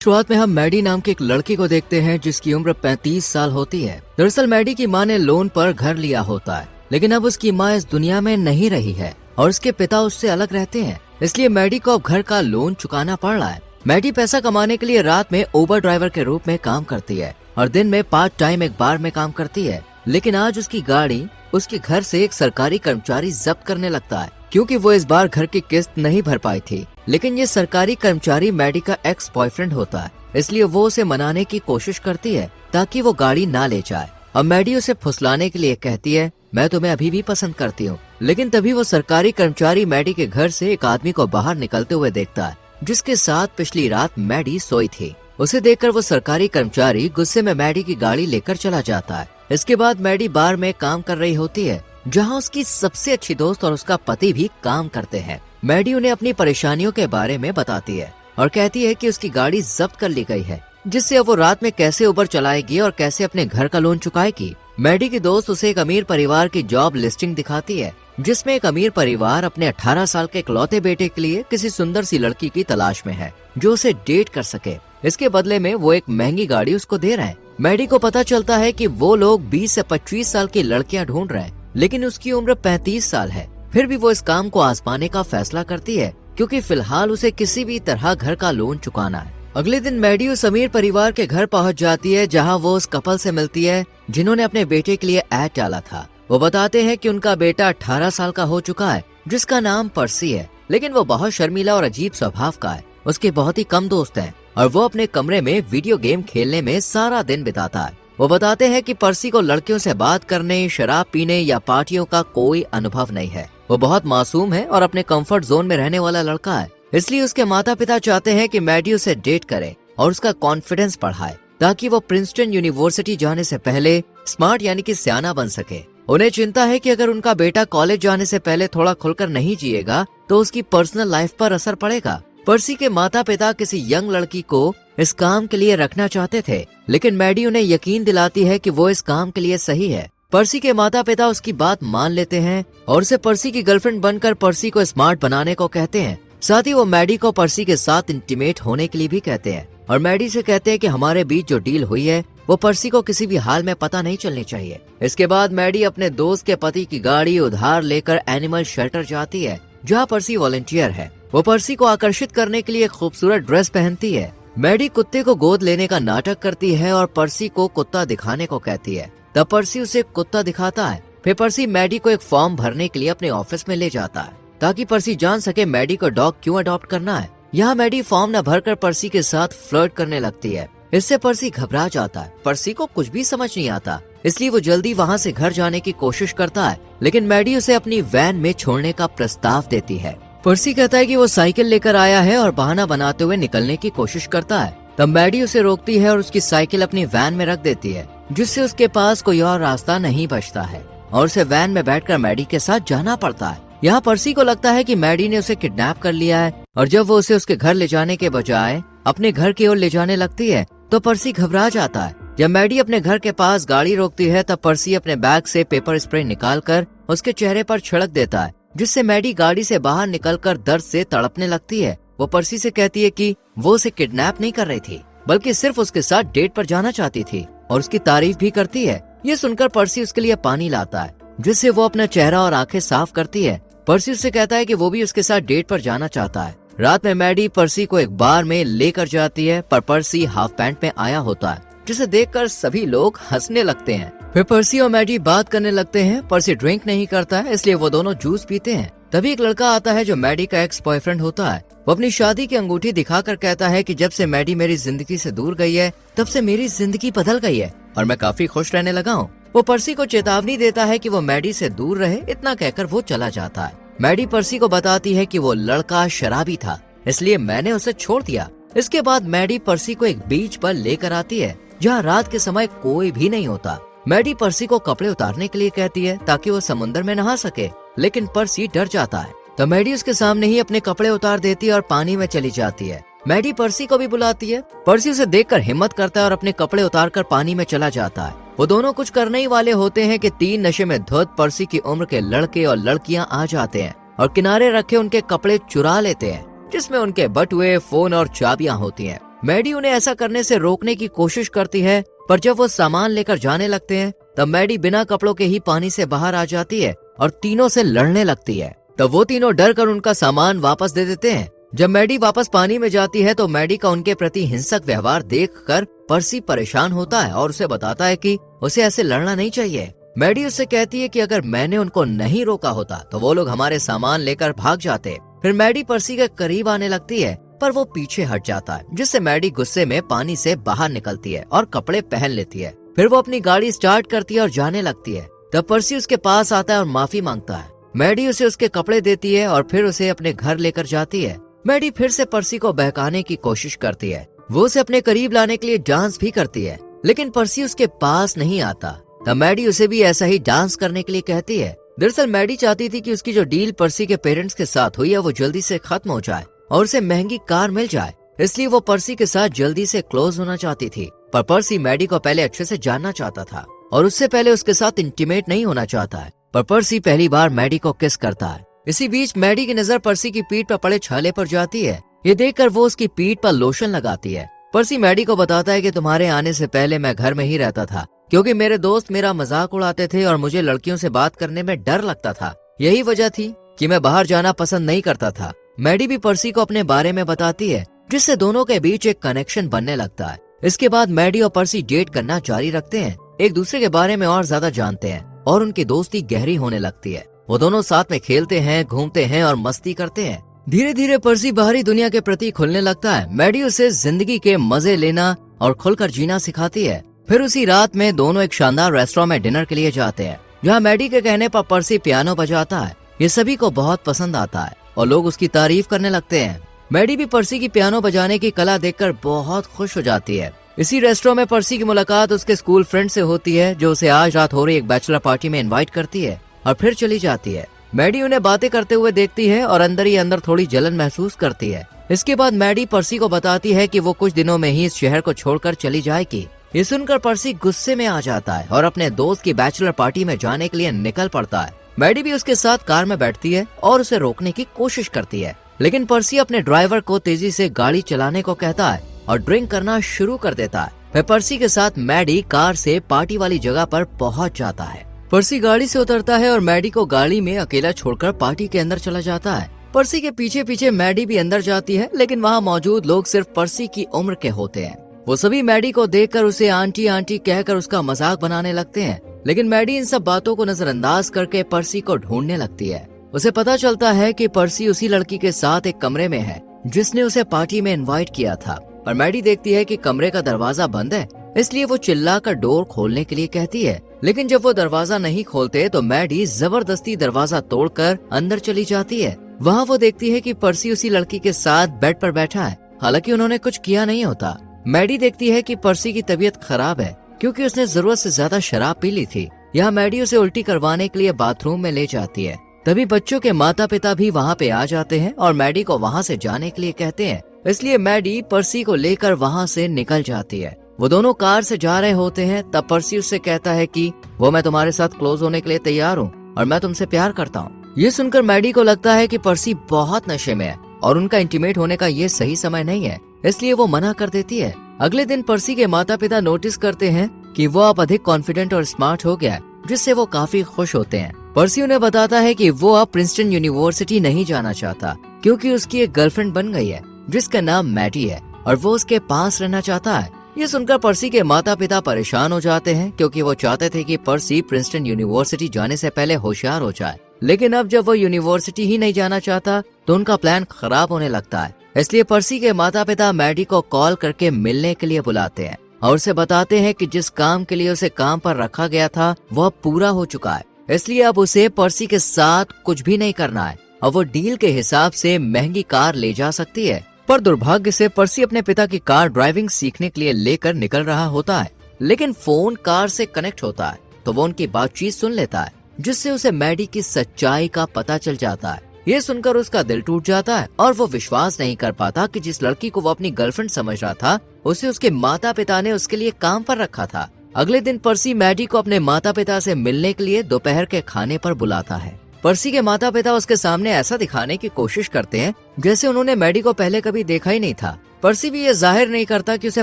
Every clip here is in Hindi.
शुरुआत में हम मैडी नाम की एक लड़की को देखते हैं जिसकी उम्र 35 साल होती है। दरअसल मैडी की माँ ने लोन पर घर लिया होता है, लेकिन अब उसकी माँ इस दुनिया में नहीं रही है और उसके पिता उससे अलग रहते हैं, इसलिए मैडी को अब घर का लोन चुकाना पड़ रहा है। मैडी पैसा कमाने के लिए रात में उबर ड्राइवर के रूप में काम करती है और दिन में पार्ट टाइम एक बार में काम करती है। लेकिन आज उसकी गाड़ी उसके घर से एक सरकारी कर्मचारी जब्त करने लगता है, क्योंकि वो इस बार घर की किस्त नहीं भर पाई थी। लेकिन ये सरकारी कर्मचारी मैडी का एक्स बॉयफ्रेंड होता है, इसलिए वो उसे मनाने की कोशिश करती है ताकि वो गाड़ी ना ले जाए। अब मैडी उसे फुसलाने के लिए कहती है, मैं तुम्हें अभी भी पसंद करती हूँ। लेकिन तभी वो सरकारी कर्मचारी मैडी के घर से एक आदमी को बाहर निकलते हुए देखता है, जिसके साथ पिछली रात मैडी सोई थी। उसे देखकर वो सरकारी कर्मचारी गुस्से में मैडी की गाड़ी लेकर चला जाता है। इसके बाद मैडी बार में काम कर रही होती है, जहाँ उसकी सबसे अच्छी दोस्त और उसका पति भी काम करते हैं। मैडी उन्हें अपनी परेशानियों के बारे में बताती है और कहती है कि उसकी गाड़ी जब्त कर ली गई है, जिससे अब वो रात में कैसे उबर चलाएगी और कैसे अपने घर का लोन चुकाएगी। मैडी की दोस्त उसे एक अमीर परिवार की जॉब लिस्टिंग दिखाती है, जिसमें एक अमीर परिवार अपने 18 साल के इकलौते बेटे के लिए किसी सुंदर सी लड़की की तलाश में है जो उसे डेट कर सके। इसके बदले में वो एक महंगी गाड़ी उसको दे रहे हैं। मैडी को पता चलता है कि वो लोग 20 से 25 साल की लड़कियां ढूंढ रहे हैं, लेकिन उसकी उम्र 35 साल है। फिर भी वो इस काम को आजमाने का फैसला करती है, क्योंकि फिलहाल उसे किसी भी तरह घर का लोन चुकाना है। अगले दिन मैडी उस अमीर परिवार के घर पहुंच जाती है, जहां वो उस कपल से मिलती है जिन्होंने अपने बेटे के लिए ऐड डाला था। वो बताते हैं कि उनका बेटा 18 साल का हो चुका है, जिसका नाम पर्सी है, लेकिन वो बहुत शर्मीला और अजीब स्वभाव का है। उसके बहुत ही कम दोस्त हैं और वो अपने कमरे में वीडियो गेम खेलने में सारा दिन बिताता है। वो बताते हैं कि पर्सी को लड़कियों से बात करने, शराब पीने या पार्टियों का कोई अनुभव नहीं है। वो बहुत मासूम है और अपने कंफर्ट जोन में रहने वाला लड़का है, इसलिए उसके माता पिता चाहते हैं कि मैडी उसे डेट करे और उसका कॉन्फिडेंस बढ़ाए, ताकि वो प्रिंसटन यूनिवर्सिटी जाने से पहले स्मार्ट यानी कि सियाना बन सके। उन्हें चिंता है कि अगर उनका बेटा कॉलेज जाने से पहले थोड़ा खुलकर नहीं जिएगा तो उसकी पर्सनल लाइफ पर असर पड़ेगा। पर्सी के माता पिता किसी यंग लड़की को इस काम के लिए रखना चाहते थे, लेकिन मैडी उन्हें यकीन दिलाती है कि वो इस काम के लिए सही है। पर्सी के माता पिता उसकी बात मान लेते हैं और उसे पर्सी की गर्लफ्रेंड बनकर पर्सी को स्मार्ट बनाने को कहते हैं। साथ ही वो मैडी को पर्सी के साथ इंटीमेट होने के लिए भी कहते हैं और मैडी से कहते हैं कि हमारे बीच जो डील हुई है वो पर्सी को किसी भी हाल में पता नहीं चलनी चाहिए। इसके बाद मैडी अपने दोस्त के पति की गाड़ी उधार लेकर एनिमल शेल्टर जाती है, जहाँ पर्सी वॉलंटियर है। वो पर्सी को आकर्षित करने के लिए एक खूबसूरत ड्रेस पहनती है। मैडी कुत्ते को गोद लेने का नाटक करती है और पर्सी को कुत्ता दिखाने को कहती है। तब पर्सी उसे कुत्ता दिखाता है। फिर पर्सी मैडी को एक फॉर्म भरने के लिए अपने ऑफिस में ले जाता है, ताकि पर्सी जान सके मैडी को डॉग क्यों अडॉप्ट करना है। यहाँ मैडी फॉर्म न भरकर पर्सी के साथ फ्लर्ट करने लगती है। इससे पर्सी घबरा जाता है। पर्सी को कुछ भी समझ नहीं आता, इसलिए वो जल्दी वहाँ से घर जाने की कोशिश करता है, लेकिन मैडी उसे अपनी वैन में छोड़ने का प्रस्ताव देती है। पर्सी कहता है कि वो साइकिल लेकर आया है और बहाना बनाते हुए निकलने की कोशिश करता है। तब मैडी उसे रोकती है और उसकी साइकिल अपनी वैन में रख देती है, जिससे उसके पास कोई और रास्ता नहीं बचता है और उसे वैन में बैठकर मैडी के साथ जाना पड़ता है। यहाँ पर्सी को लगता है कि मैडी ने उसे किडनैप कर लिया है और जब वो उसे उसके घर ले जाने के बजाय अपने घर की ओर ले जाने लगती है तो पर्सी घबरा जाता है। जब मैडी अपने घर के पास गाड़ी रोकती है तब पर्सी अपने बैग से पेपर स्प्रे निकालकर उसके चेहरे पर छिड़क देता है, जिससे मैडी गाड़ी से बाहर निकलकर दर्द से तड़पने लगती है। वो पर्सी से कहती है कि वो उसे किडनैप नहीं कर रही थी, बल्कि सिर्फ उसके साथ डेट पर जाना चाहती थी और उसकी तारीफ भी करती है। ये सुनकर पर्सी उसके लिए पानी लाता है, जिससे वो अपना चेहरा और आंखें साफ करती है। पर्सी उससे कहता है कि वो भी उसके साथ डेट पर जाना चाहता है। रात में मैडी पर्सी को एक बार में लेकर जाती है, पर पर्सी हाफ पैंट में आया होता है, जिसे देखकर सभी लोग हंसने लगते हैं। फिर पर्सी और मैडी बात करने लगते हैं। पर्सी ड्रिंक नहीं करता है, इसलिए वो दोनों जूस पीते हैं। तभी एक लड़का आता है जो मैडी का एक्स बॉयफ्रेंड होता है। वो अपनी शादी की अंगूठी दिखाकर कहता है कि जब से मैडी मेरी जिंदगी से दूर गई है तब से मेरी जिंदगी बदल गई है और मैं काफी खुश रहने लगा हूँ। वो पर्सी को चेतावनी देता है कि वो मैडी से दूर रहे। इतना कहकर वो चला जाता है। मैडी पर्सी को बताती है कि वो लड़का शराबी था, इसलिए मैंने उसे छोड़ दिया। इसके बाद मैडी पर्सी को एक बीच पर लेकर आती है, जहाँ रात के समय कोई भी नहीं होता। मैडी पर्सी को कपड़े उतारने के लिए कहती है ताकि वो समुद्र में नहा सके, लेकिन पर्सी डर जाता है। तो मैडी उसके सामने ही अपने कपड़े उतार देती है और पानी में चली जाती है। मैडी पर्सी को भी बुलाती है। पर्सी उसे देखकर हिम्मत करता है और अपने कपड़े उतारकर पानी में चला जाता है। वो दोनों कुछ करने ही वाले होते हैं कि 3 नशे में धुत पर्सी की उम्र के लड़के और लड़कियां आ जाते हैं और किनारे रखे उनके कपड़े चुरा लेते हैं, जिसमें उनके बटुए, फोन और चाबियां होती हैं। मैडी उन्हें ऐसा करने से रोकने की कोशिश करती है, पर जब वो सामान लेकर जाने लगते हैं तब मैडी बिना कपड़ों के ही पानी से बाहर आ जाती है और तीनों से लड़ने लगती है। तब वो तीनों डर कर उनका सामान वापस दे देते हैं। जब मैडी वापस पानी में जाती है तो मैडी का उनके प्रति हिंसक व्यवहार देखकर पर्सी परेशान होता है और उसे बताता है कि उसे ऐसे लड़ना नहीं चाहिए। मैडी उससे कहती है कि अगर मैंने उनको नहीं रोका होता तो वो लोग हमारे सामान लेकर भाग जाते। फिर मैडी पर्सी के करीब आने लगती है, पर वो पीछे हट जाता है, जिससे मैडी गुस्से में पानी से बाहर निकलती है और कपड़े पहन लेती है। फिर वो अपनी गाड़ी स्टार्ट करती है और जाने लगती है। तब पर्सी उसके पास आता है और माफी मांगता है। मैडी उसे उसके कपड़े देती है और फिर उसे अपने घर लेकर जाती है। मैडी फिर से पर्सी को बहकाने की कोशिश करती है। वो उसे अपने करीब लाने के लिए डांस भी करती है, लेकिन पर्सी उसके पास नहीं आता। तब मैडी उसे भी ऐसा ही डांस करने के लिए कहती है। दरअसल मैडी चाहती थी कि उसकी जो डील पर्सी के पेरेंट्स के साथ हुई है वो जल्दी से खत्म हो जाए और उसे महंगी कार मिल जाए, इसलिए वो पर्सी के साथ जल्दी से क्लोज होना चाहती थी। पर पर्सी मैडी को पहले अच्छे से जानना चाहता था और उससे पहले उसके साथ इंटीमेट नहीं होना चाहता है। पर पर्सी पहली बार मैडी को किस करता है। इसी बीच मैडी की नजर पर्सी की पीठ पर पड़े छाले पर जाती है। ये देखकर वो उसकी पीठ पर लोशन लगाती है। पर्सी मैडी को बताता है कि तुम्हारे आने से पहले मैं घर में ही रहता था, क्योंकि मेरे दोस्त मेरा मजाक उड़ाते थे और मुझे लड़कियों से बात करने में डर लगता था। यही वजह थी कि मैं बाहर जाना पसंद नहीं करता था। मैडी भी पर्सी को अपने बारे में बताती है, जिससे दोनों के बीच एक कनेक्शन बनने लगता है। इसके बाद मैडी और पर्सी डेट करना जारी रखते हैं, एक दूसरे के बारे में और ज्यादा जानते हैं और उनकी दोस्ती गहरी होने लगती है। वो दोनों साथ में खेलते हैं, घूमते हैं और मस्ती करते हैं। धीरे धीरे पर्सी बाहरी दुनिया के प्रति खुलने लगता है। मैडी उसे जिंदगी के मजे लेना और खुलकर जीना सिखाती है। फिर उसी रात में दोनों एक शानदार रेस्टोरेंट में डिनर के लिए जाते हैं, जहाँ मैडी के कहने पर पर्सी पियानो बजाता है। ये सभी को बहुत पसंद आता है और लोग उसकी तारीफ करने लगते हैं। मैडी भी पर्सी की पियानो बजाने की कला देखकर बहुत खुश हो जाती है। इसी रेस्टोरेंट में पर्सी की मुलाकात उसके स्कूल फ्रेंड से होती है, जो उसे आज रात हो रही एक बैचलर पार्टी में इनवाइट करती है और फिर चली जाती है। मैडी उन्हें बातें करते हुए देखती है और अंदर ही अंदर थोड़ी जलन महसूस करती है। इसके बाद मैडी पर्सी को बताती है कि वो कुछ दिनों में ही इस शहर को छोड़कर चली जाएगी। ये सुनकर पर्सी गुस्से में आ जाता है और अपने दोस्त की बैचलर पार्टी में जाने के लिए निकल पड़ता है। मैडी भी उसके साथ कार में बैठती है और उसे रोकने की कोशिश करती है, लेकिन पर्सी अपने ड्राइवर को तेजी से गाड़ी चलाने को कहता है और ड्रिंक करना शुरू कर देता है। फिर पर्सी के साथ मैडी कार से पार्टी वाली जगह पर पहुंच जाता है। पर्सी गाड़ी से उतरता है और मैडी को गाड़ी में अकेला छोड़कर पार्टी के अंदर चला जाता है। पर्सी के पीछे पीछे मैडी भी अंदर जाती है, लेकिन वहाँ मौजूद लोग सिर्फ पर्सी की उम्र के होते हैं। वो सभी मैडी को देखकर उसे आंटी आंटी कहकर उसका मजाक बनाने लगते हैं, लेकिन मैडी इन सब बातों को नजरअंदाज करके पर्सी को ढूंढने लगती है। उसे पता चलता है कि पर्सी उसी लड़की के साथ एक कमरे में है जिसने उसे पार्टी में इनवाइट किया था। पर मैडी देखती है कि कमरे का दरवाजा बंद है, इसलिए वो चिल्लाकर डोर खोलने के लिए कहती है, लेकिन जब वो दरवाजा नहीं खोलते तो मैडी जबरदस्ती दरवाजा तोड़कर अंदर चली जाती है। वहाँ वो देखती है कि पर्सी उसी लड़की के साथ बेड पर बैठा है, हालांकि उन्होंने कुछ किया नहीं होता। मैडी देखती है कि पर्सी की तबीयत खराब है, क्योंकि उसने जरूरत से ज्यादा शराब पी ली थी। यहाँ मैडी उसे उल्टी करवाने के लिए बाथरूम में ले जाती है। तभी बच्चों के माता पिता भी वहाँ पे आ जाते हैं और मैडी को वहाँ से जाने के लिए कहते हैं, इसलिए मैडी पर्सी को लेकर वहाँ से निकल जाती है। वो दोनों कार से जा रहे होते हैं, तब पर्सी उससे कहता है कि वो मैं तुम्हारे साथ क्लोज होने के लिए तैयार हूँ और मैं तुमसे प्यार करता हूँ। ये सुनकर मैडी को लगता है कि पर्सी बहुत नशे में है और उनका इंटीमेट होने का ये सही समय नहीं है, इसलिए वो मना कर देती है। अगले दिन पर्सी के माता पिता नोटिस करते हैं कि वो अब अधिक कॉन्फिडेंट और स्मार्ट हो गया है, जिससे वो काफी खुश होते हैं। पर्सी उन्हें बताता है कि वो अब प्रिंसटन यूनिवर्सिटी नहीं जाना चाहता, क्योंकि उसकी एक गर्लफ्रेंड बन गई है जिसका नाम मैडी है और वो उसके पास रहना चाहता है। ये सुनकर पर्सी के माता पिता परेशान हो जाते हैं, क्योंकि वो चाहते थे कि पर्सी प्रिंसटन यूनिवर्सिटी जाने से पहले होशियार हो जाए। लेकिन अब जब वो यूनिवर्सिटी ही नहीं जाना चाहता तो उनका प्लान खराब होने लगता है। इसलिए पर्सी के माता पिता मैडी को कॉल करके मिलने के लिए बुलाते हैं और उसे बताते हैं कि जिस काम के लिए उसे काम पर रखा गया था वो अब पूरा हो चुका है, इसलिए अब उसे पर्सी के साथ कुछ भी नहीं करना है और वो डील के हिसाब से महंगी कार ले जा सकती है। पर दुर्भाग्य से पर्सी अपने पिता की कार ड्राइविंग सीखने के लिए लेकर निकल रहा होता है, लेकिन फोन कार से कनेक्ट होता है तो वो उनकी बातचीत सुन लेता है, जिससे उसे मैडी की सच्चाई का पता चल जाता है। ये सुनकर उसका दिल टूट जाता है और वो विश्वास नहीं कर पाता कि जिस लड़की को वो अपनी गर्लफ्रेंड समझ रहा था उसे उसके माता पिता ने उसके लिए काम पर रखा था। अगले दिन पर्सी मैडी को अपने माता पिता से मिलने के लिए दोपहर के खाने पर बुलाता है। पर्सी के माता पिता उसके सामने ऐसा दिखाने की कोशिश करते हैं जैसे उन्होंने मैडी को पहले कभी देखा ही नहीं था। पर्सी भी ये जाहिर नहीं करता कि उसे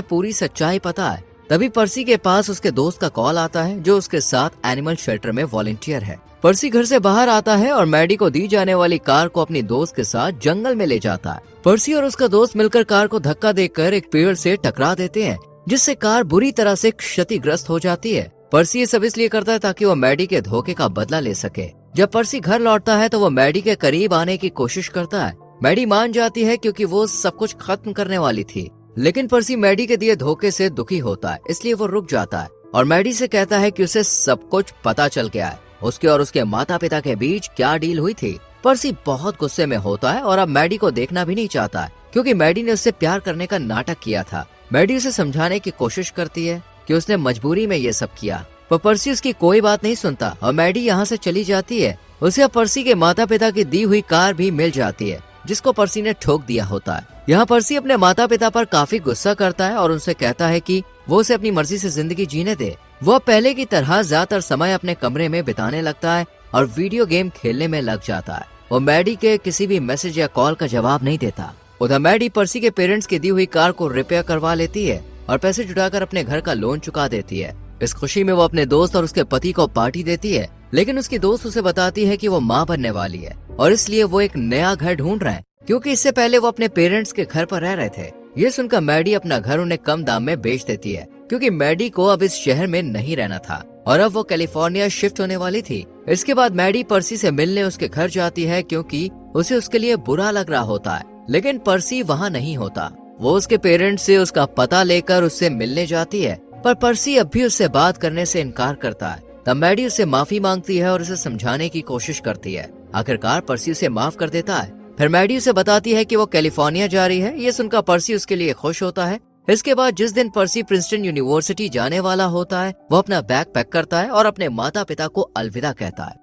पूरी सच्चाई पता है। तभी पर्सी के पास उसके दोस्त का कॉल आता है जो उसके साथ एनिमल शेल्टर में वॉलंटियर है। पर्सी घर से बाहर आता है और मैडी को दी जाने वाली कार को अपनी दोस्त के साथ जंगल में ले जाता है। पर्सी और उसका दोस्त मिलकर कार को धक्का देकर एक पेड़ से टकरा देते हैं, जिससे कार बुरी तरह से क्षतिग्रस्त हो जाती है। पर्सी ये सब इसलिए करता है ताकि वो मैडी के धोखे का बदला ले सके। जब पर्सी घर लौटता है तो वो मैडी के करीब आने की कोशिश करता है। मैडी मान जाती है क्योंकि वो सब कुछ खत्म करने वाली थी, लेकिन पर्सी मैडी के दिए धोखे से दुखी होता है, इसलिए वो रुक जाता है और मैडी से कहता है कि उसे सब कुछ पता चल गया है, उसके और उसके माता पिता के बीच क्या डील हुई थी। पर्सी बहुत गुस्से में होता है और अब मैडी को देखना भी नहीं चाहता है, क्योंकि मैडी ने उससे प्यार करने का नाटक किया था। मैडी उसे समझाने की कोशिश करती है कि उसने मजबूरी में ये सब किया, पर पर्सी उसकी कोई बात नहीं सुनता और मैडी यहाँ से चली जाती है। उसे अब पर्सी के माता पिता की दी हुई कार भी मिल जाती है, जिसको पर्सी ने ठोक दिया होता है। यहाँ पर्सी अपने माता पिता पर काफी गुस्सा करता है और उनसे कहता है कि वो उसे अपनी मर्जी से जिंदगी जीने दे। वो पहले की तरह ज्यादातर समय अपने कमरे में बिताने लगता है और वीडियो गेम खेलने में लग जाता है। वो मैडी के किसी भी मैसेज या कॉल का जवाब नहीं देता। उधर मैडी पर्सी के पेरेंट्स की दी हुई कार को रिपेयर करवा लेती है और पैसे जुटाकर अपने घर का लोन चुका देती है। इस खुशी में वो अपने दोस्त और उसके पति को पार्टी देती है, लेकिन उसकी दोस्त उसे बताती है कि वो माँ बनने वाली है और इसलिए वो एक नया घर ढूंढ रहे हैं, क्योंकि इससे पहले वो अपने पेरेंट्स के घर पर रह रहे थे। ये सुनकर मैडी अपना घर उन्हें कम दाम में बेच देती है, क्योंकि मैडी को अब इस शहर में नहीं रहना था और अब वो कैलिफोर्निया शिफ्ट होने वाली थी। इसके बाद मैडी पर्सी से मिलने उसके घर जाती है, क्योंकि उसे उसके लिए बुरा लग रहा होता है, लेकिन पर्सी वहाँ नहीं होता। वो उसके पेरेंट्स से उसका पता लेकर उससे मिलने जाती है, पर पर्सी अब भी उससे बात करने से इनकार करता है। तब मैडी उससे माफी मांगती है और उसे समझाने की कोशिश करती है। आखिरकार पर्सी उसे माफ कर देता है। फिर मैडी उसे बताती है कि वो कैलिफोर्निया जा रही है। ये सुनकर पर्सी उसके लिए खुश होता है। इसके बाद जिस दिन पर्सी प्रिंसटन यूनिवर्सिटी जाने वाला होता है, वो अपना बैग पैक करता है और अपने माता पिता को अलविदा कहता है।